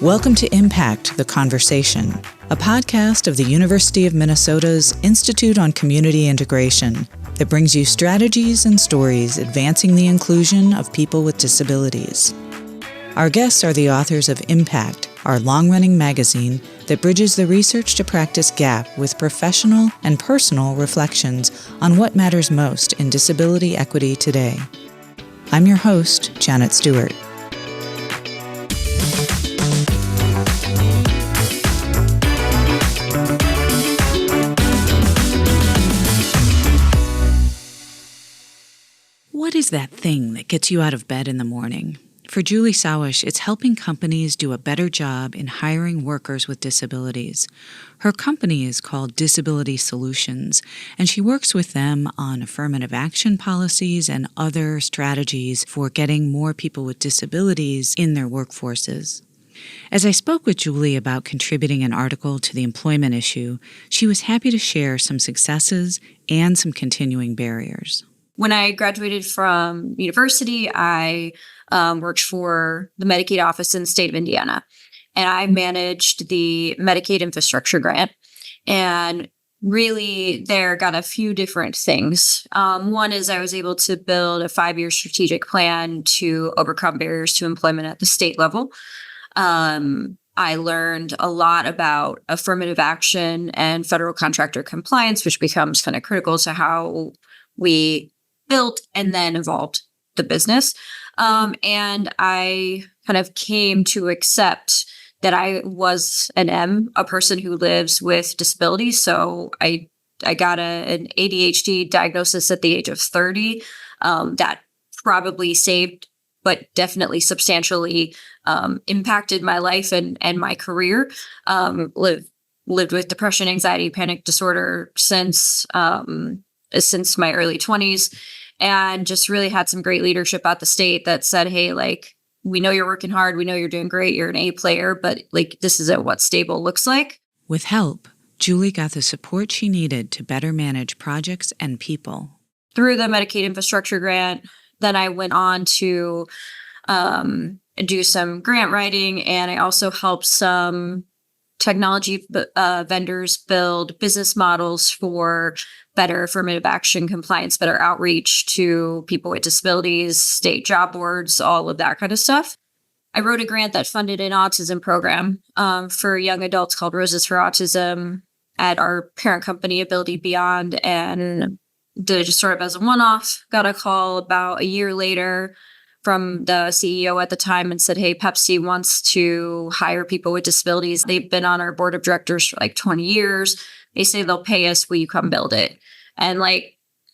Welcome to Impact, the Conversation, a podcast of the University of Minnesota's Institute on Community Integration that brings you strategies and stories advancing the inclusion of people with disabilities. Our guests are the authors of Impact, our long-running magazine that bridges the research to practice gap with professional and personal reflections on what matters most in disability equity today. I'm your host, Janet Stewart. What is that thing that gets you out of bed in the morning? For Julie Sawish, it's helping companies do a better job in hiring workers with disabilities. Her company is called Disability Solutions, and she works with them on affirmative action policies and other strategies for getting more people with disabilities in their workforces. As I spoke with Julie about contributing an article to the employment issue, she was happy to share some successes and some continuing barriers. When I graduated from university, I worked for the Medicaid office in the state of Indiana, and I managed the Medicaid infrastructure grant. And really, there got a few different things. One is I was able to build a 5-year strategic plan to overcome barriers to employment at the state level. I learned a lot about affirmative action and federal contractor compliance, which becomes kind of critical to how we built and then evolved the business. And I kind of came to accept that I was a person who lives with disabilities. So I got an ADHD diagnosis at the age of 30. That probably saved, but definitely substantially impacted my life and my career. Lived with depression, anxiety, panic disorder since my early 20s. And just really had some great leadership at the state that said, hey, we know you're working hard. We know you're doing great. You're an A player, but this isn't what stable looks like. With help, Julie got the support she needed to better manage projects and people. Through the Medicaid infrastructure grant, then I went on to do some grant writing, and I also helped some technology vendors build business models for better affirmative action compliance, better outreach to people with disabilities, state job boards, all of that kind of stuff. I wrote a grant that funded an autism program for young adults called Roses for Autism at our parent company, Ability Beyond, and did it just sort of as a one-off. Got a call about a year later from the CEO at the time and said, hey, Pepsi wants to hire people with disabilities. They've been on our board of directors for 20 years. They say they'll pay us. Will you come build it? And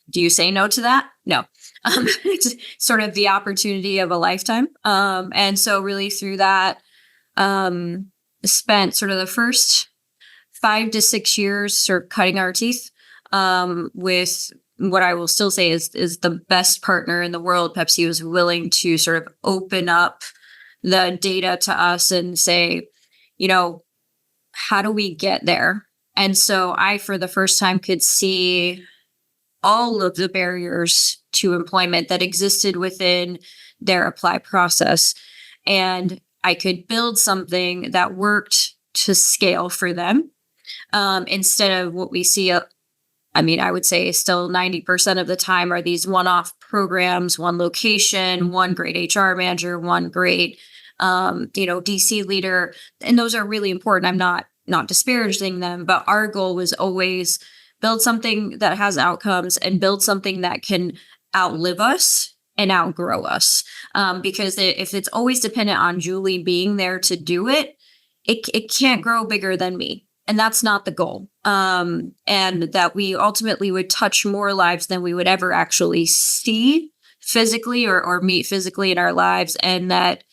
do you say no to that? No. It's sort of the opportunity of a lifetime. And so really through that, spent sort of the first 5 to 6 years sort of cutting our teeth with what I will still say is the best partner in the world. Pepsi was willing to sort of open up the data to us and say, how do we get there? And so I, for the first time, could see all of the barriers to employment that existed within their apply process. And I could build something that worked to scale for them instead of what we see. I would say still 90% of the time are these one-off programs, one location, one great HR manager, one great, DC leader. And those are really important. I'm not disparaging them, but our goal was always build something that has outcomes and build something that can outlive us and outgrow us. Because if it's always dependent on Julie being there to do it, it can't grow bigger than me. And that's not the goal. And that we ultimately would touch more lives than we would ever actually see physically or meet physically in our lives. And that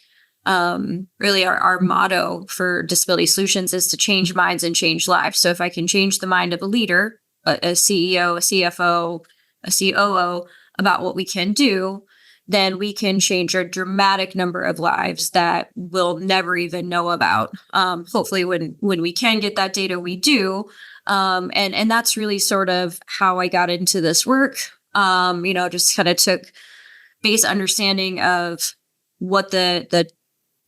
really our motto for Disability Solutions is to change minds and change lives. So if I can change the mind of a leader, a CEO, a CFO, a COO about what we can do, then we can change a dramatic number of lives that we'll never even know about. Hopefully when we can get that data, we do. And that's really sort of how I got into this work. Just kind of took base understanding of what the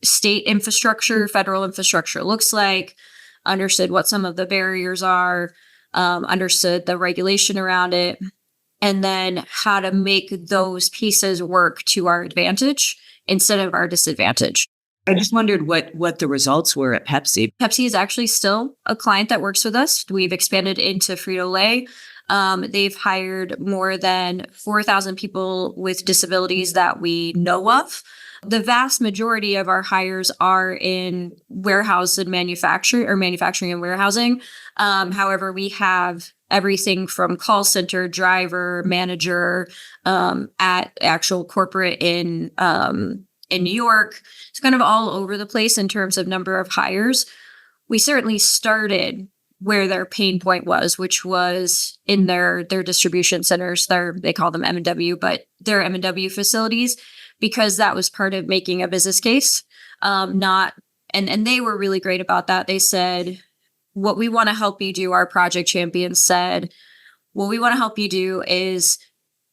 state infrastructure, federal infrastructure looks like, understood what some of the barriers are, understood the regulation around it, and then how to make those pieces work to our advantage instead of our disadvantage. I just wondered what the results were at Pepsi. Pepsi is actually still a client that works with us. We've expanded into Frito-Lay. They've hired more than 4,000 people with disabilities that we know of. The vast majority of our hires are in warehouse and manufacturing and warehousing. However, we have everything from call center, driver, manager, at actual corporate in New York. It's kind of all over the place in terms of number of hires. We certainly started where their pain point was, which was in their distribution centers. They call them M&W, but their M&W facilities, because that was part of making a business case. And they were really great about that. They said, what we want to help you do, our project champions said, what we want to help you do is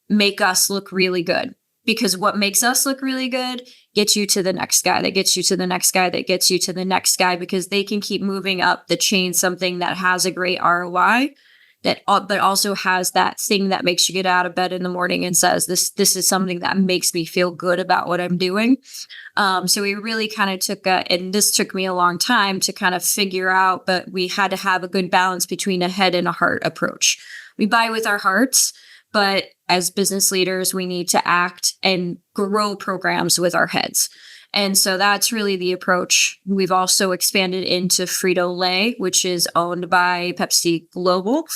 make us look really good. Because what makes us look really good gets you to the next guy, that gets you to the next guy, that gets you to the next guy, because they can keep moving up the chain, something that has a great ROI, but also has that thing that makes you get out of bed in the morning and says, this is something that makes me feel good about what I'm doing. So we really kind of and this took me a long time to kind of figure out, but we had to have a good balance between a head and a heart approach. We buy with our hearts, but as business leaders, we need to act and grow programs with our heads. And so that's really the approach. We've also expanded into Frito-Lay, which is owned by Pepsi Global.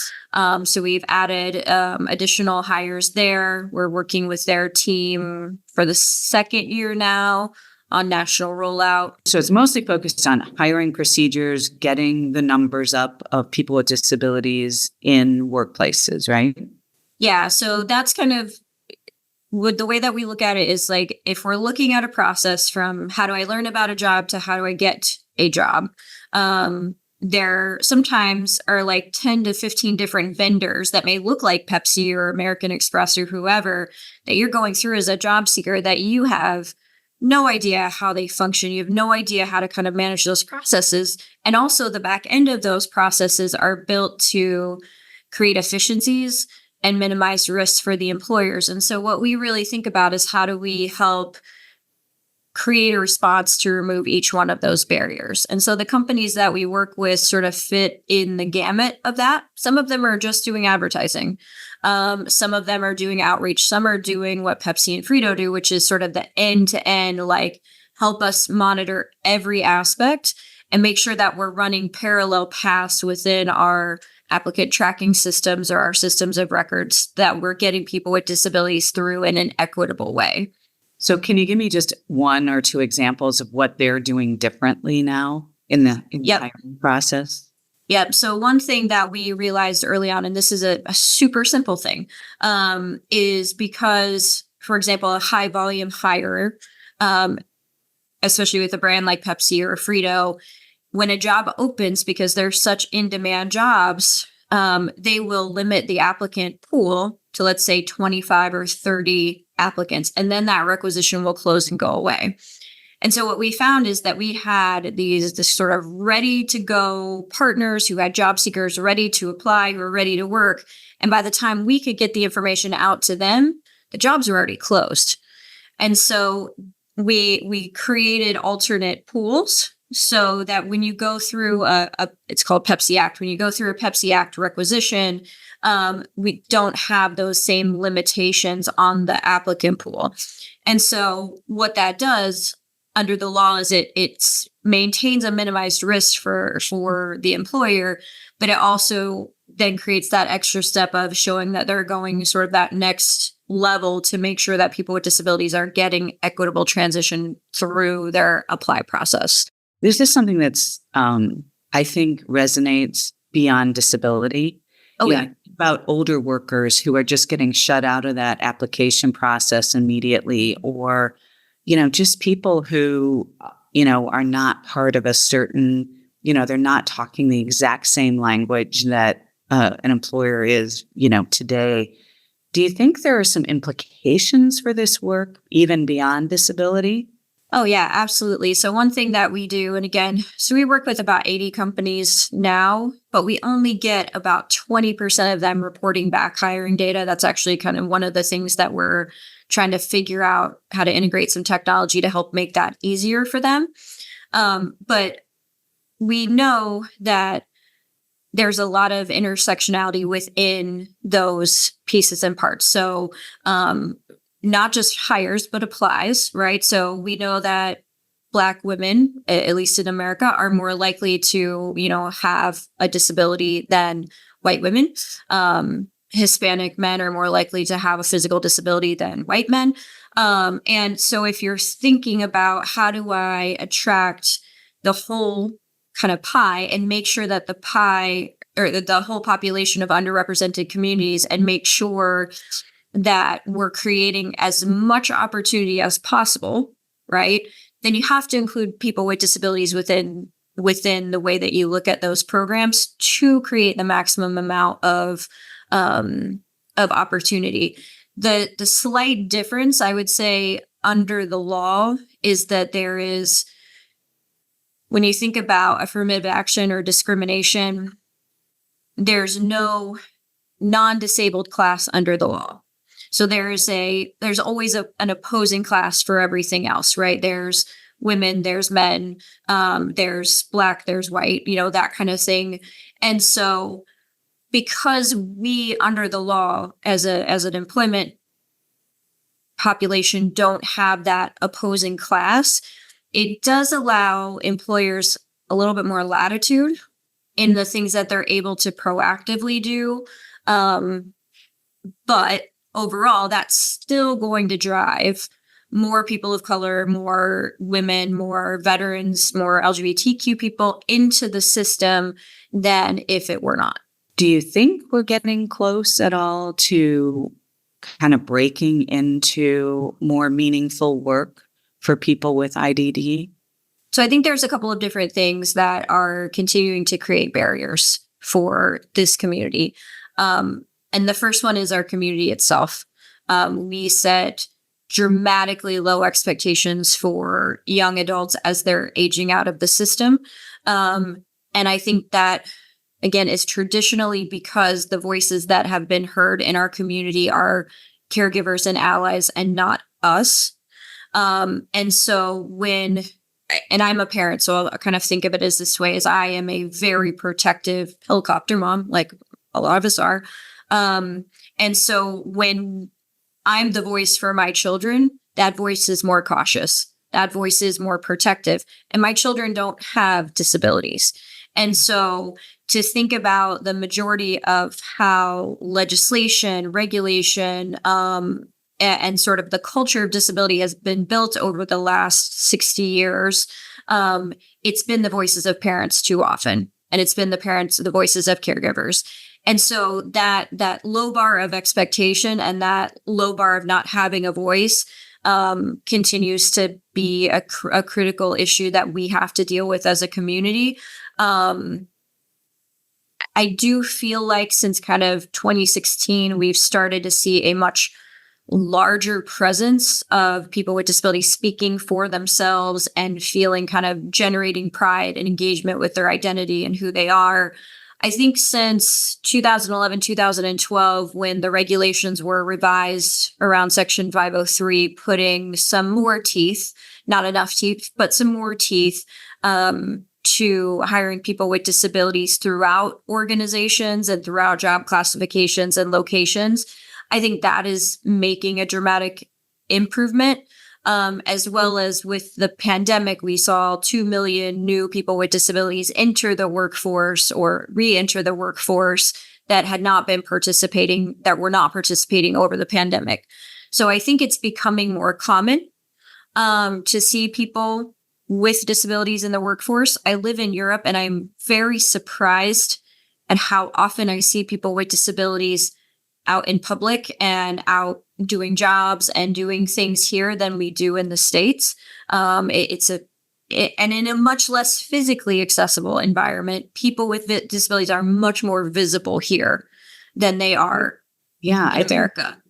So we've added additional hires there. We're working with their team for the second year now on national rollout. So it's mostly focused on hiring procedures, getting the numbers up of people with disabilities in workplaces, right? Yeah, so that's kind of the way that we look at it is like, if we're looking at a process from how do I learn about a job to how do I get a job, there sometimes are like 10 to 15 different vendors that may look like Pepsi or American Express or whoever that you're going through as a job seeker that you have no idea how they function. You have no idea how to kind of manage those processes. And also the back end of those processes are built to create efficiencies and minimize risks for the employers. And so what we really think about is how do we help create a response to remove each one of those barriers. And so the companies that we work with sort of fit in the gamut of that. Some of them are just doing advertising. Some of them are doing outreach. Some are doing what Pepsi and Frito do, which is sort of the end-to-end, like help us monitor every aspect and make sure that we're running parallel paths within our applicant tracking systems or our systems of records, that we're getting people with disabilities through in an equitable way. So can you give me just one or two examples of what they're doing differently now in the hiring process? Yep. So one thing that we realized early on, and this is a super simple thing, is because, for example, a high volume hire, especially with a brand like Pepsi or Frito, when a job opens, because they're such in-demand jobs, they will limit the applicant pool to, let's say, 25 or 30 applicants, and then that requisition will close and go away. And so what we found is that we had this sort of ready-to-go partners who had job seekers ready to apply, who were ready to work. And by the time we could get the information out to them, the jobs were already closed. And so we created alternate pools so that when you go through it's called Pepsi Act. When you go through a Pepsi Act requisition, we don't have those same limitations on the applicant pool. And so what that does under the law is it maintains a minimized risk for the employer, but it also then creates that extra step of showing that they're going sort of that next level to make sure that people with disabilities are getting equitable transition through their apply process. This is something that's, I think, resonates beyond disability. Oh, yeah. About older workers who are just getting shut out of that application process immediately, or, just people who, are not part of a certain, they're not talking the exact same language that an employer is, today. Do you think there are some implications for this work, even beyond disability? Oh, yeah, absolutely. So one thing that we do, and again, so we work with about 80 companies now, but we only get about 20% of them reporting back hiring data. That's actually kind of one of the things that we're trying to figure out how to integrate some technology to help make that easier for them. But we know that there's a lot of intersectionality within those pieces and parts. So, not just hires, but applies, right? So we know that Black women, at least in America, are more likely to, have a disability than white women. Hispanic men are more likely to have a physical disability than white men. And so if you're thinking about how do I attract the whole kind of pie and make sure that the pie or the whole population of underrepresented communities and make sure that we're creating as much opportunity as possible, right? Then you have to include people with disabilities within the way that you look at those programs to create the maximum amount of opportunity. The slight difference, I would say, under the law is that there is, when you think about affirmative action or discrimination, there's no non-disabled class under the law. So there's always an opposing class for everything else, right? There's women, there's men, there's Black, there's white, that kind of thing. And so because we, under the law, as an employment population, don't have that opposing class, it does allow employers a little bit more latitude in the things that they're able to proactively do. But overall, that's still going to drive more people of color, more women, more veterans, more LGBTQ people into the system than if it were not. Do you think we're getting close at all to kind of breaking into more meaningful work for people with IDD? So I think there's a couple of different things that are continuing to create barriers for this community. And the first one is our community itself. We set dramatically low expectations for young adults as they're aging out of the system. And I think that, again, is traditionally because the voices that have been heard in our community are caregivers and allies and not us. And so and I'm a parent, so I'll kind of think of it as this way, as I am a very protective helicopter mom, like a lot of us are. And so when I'm the voice for my children, that voice is more cautious. That voice is more protective. And my children don't have disabilities. And so to think about the majority of how legislation, regulation, and sort of the culture of disability has been built over the last 60 years, it's been the voices of parents too often. And it's been the voices of caregivers. And so that low bar of expectation and that low bar of not having a voice continues to be a critical issue that we have to deal with as a community. I do feel like since kind of 2016, we've started to see a much larger presence of people with disabilities speaking for themselves and feeling kind of generating pride and engagement with their identity and who they are. I think since 2011, 2012, when the regulations were revised around Section 503, putting some more teeth, not enough teeth, but some more teeth to hiring people with disabilities throughout organizations and throughout job classifications and locations, I think that is making a dramatic improvement. As well as with the pandemic, we saw 2 million new people with disabilities enter the workforce or re-enter the workforce that had not been participating, that were not participating over the pandemic. So I think it's becoming more common to see people with disabilities in the workforce. I live in Europe and I'm very surprised at how often I see people with disabilities out in public and out doing jobs and doing things here than we do in the States. And in a much less physically accessible environment, people with disabilities are much more visible here than they are in America.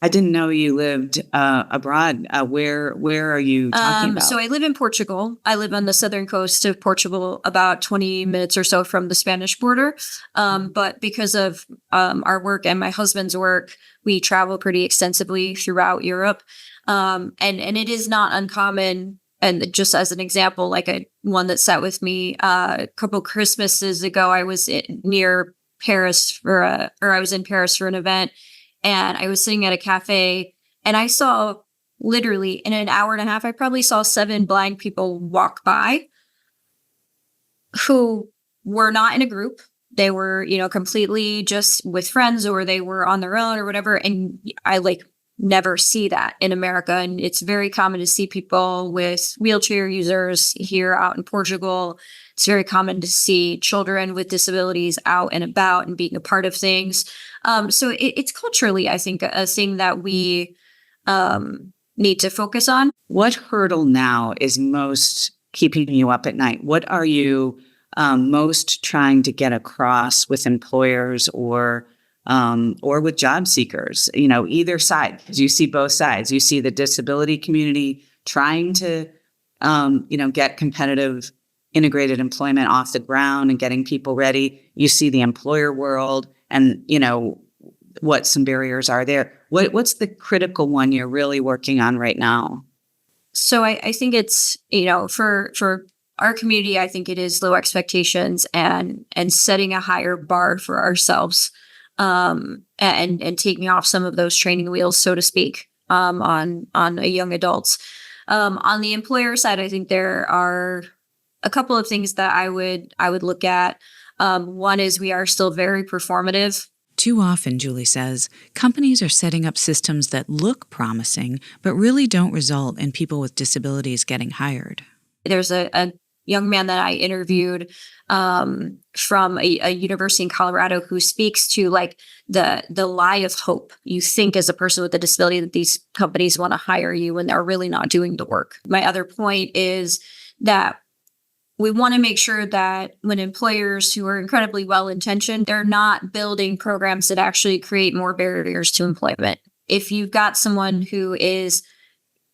I didn't know you lived abroad. Where are you talking about? So I live in Portugal. I live on the southern coast of Portugal, about 20 minutes or so from the Spanish border. But because of our work and my husband's work, we travel pretty extensively throughout Europe. And it is not uncommon. And just as an example, like one that sat with me a couple Christmases ago, I was near Paris I was in Paris for an event, and I was sitting at a cafe, and I saw literally in an hour and a half, I probably saw 7 blind people walk by who were not in a group. They were, completely just with friends, or they were on their own or whatever. And I never see that in America. And it's very common to see people with wheelchair users here out in Portugal. It's very common to see children with disabilities out and about and being a part of things. So it's culturally, I think, a thing that we need to focus on. What hurdle now is most keeping you up at night? What are you most trying to get across with employers or with job seekers? Either side, because you see both sides. You see the disability community trying to, get competitive integrated employment off the ground and getting people ready. You see the employer world and, what some barriers are there. What's the critical one you're really working on right now? So I think it's, for our community, I think it is low expectations and setting a higher bar for ourselves, and taking off some of those training wheels, so to speak, on young adults. On the employer side, I think there are a couple of things that I would look at. One is we are still very performative. Too often, Julie says, companies are setting up systems that look promising, but really don't result in people with disabilities getting hired. There's a young man that I interviewed from a university in Colorado who speaks to the lie of hope. You think as a person with a disability that these companies want to hire you when they're really not doing the work. My other point is that we want to make sure that when employers who are incredibly well-intentioned, they're not building programs that actually create more barriers to employment. If you've got someone who is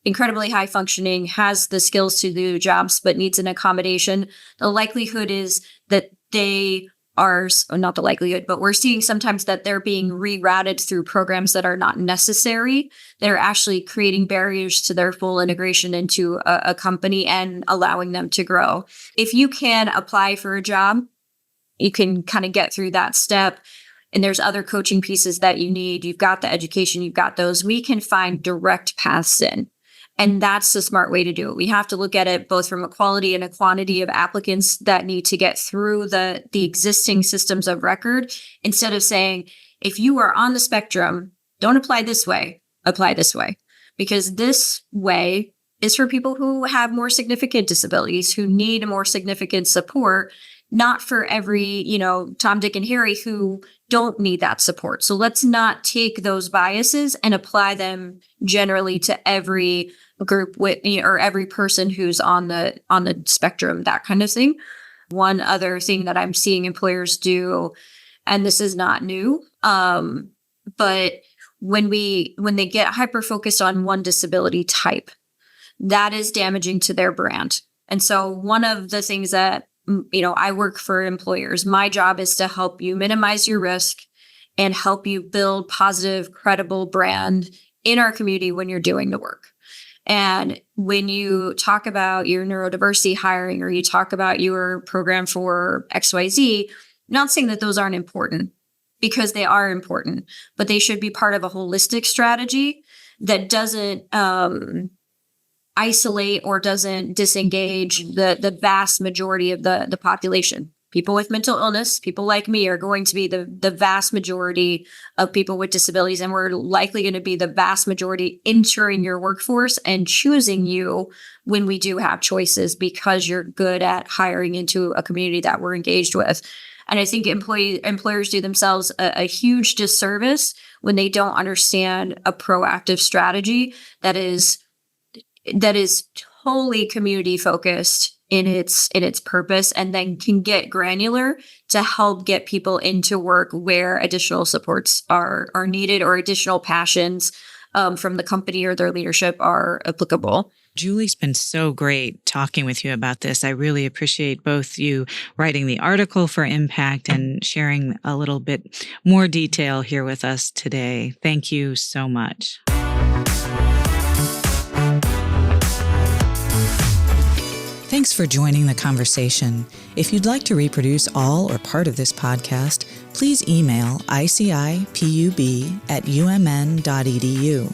incredibly high functioning, has the skills to do jobs, but needs an accommodation, the likelihood is that they are, not the likelihood, but we're seeing sometimes that they're being rerouted through programs that are not necessary. They're actually creating barriers to their full integration into a company and allowing them to grow. If you can apply for a job, you can kind of get through that step. And there's other coaching pieces that you need. You've got the education, you've got those. We can find direct paths in. And that's the smart way to do it. We have to look at it both from a quality and a quantity of applicants that need to get through the existing systems of record, instead of saying, if you are on the spectrum, don't apply this way, apply this way. Because this way is for people who have more significant disabilities, who need more significant support, not for every, Tom, Dick, and Harry who don't need that support. So let's not take those biases and apply them generally to every group or every person who's on the spectrum, that kind of thing. One other thing that I'm seeing employers do, and this is not new, but when they get hyper focused on one disability type, that is damaging to their brand. And so one of the things that I work for employers. My job is to help you minimize your risk and help you build positive, credible brand in our community when you're doing the work. And when you talk about your neurodiversity hiring, or you talk about your program for XYZ, I'm not saying that those aren't important, because they are important, but they should be part of a holistic strategy that doesn't isolate or doesn't disengage the vast majority of the population. People with mental illness, people like me, are going to be the vast majority of people with disabilities, and we're likely going to be the vast majority entering your workforce and choosing you when we do have choices, because you're good at hiring into a community that we're engaged with. And I think employers do themselves a huge disservice when they don't understand a proactive strategy that is totally community focused in its purpose, and then can get granular to help get people into work where additional supports are needed, or additional passions from the company or their leadership are applicable. Julie's been so great talking with you about this. I really appreciate both you writing the article for Impact and sharing a little bit more detail here with us today. Thank you so much. Thanks for joining the conversation. If you'd like to reproduce all or part of this podcast, please email icipub@umn.edu.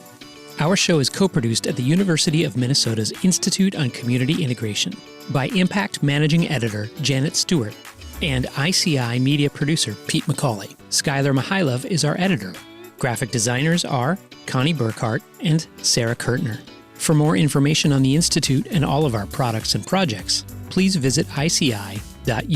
Our show is co-produced at the University of Minnesota's Institute on Community Integration by Impact Managing Editor Janet Stewart and ICI Media Producer Pete McCauley. Skylar Mihailov is our editor. Graphic designers are Connie Burkhart and Sarah Kurtner. For more information on the Institute and all of our products and projects, please visit ici.umn.edu.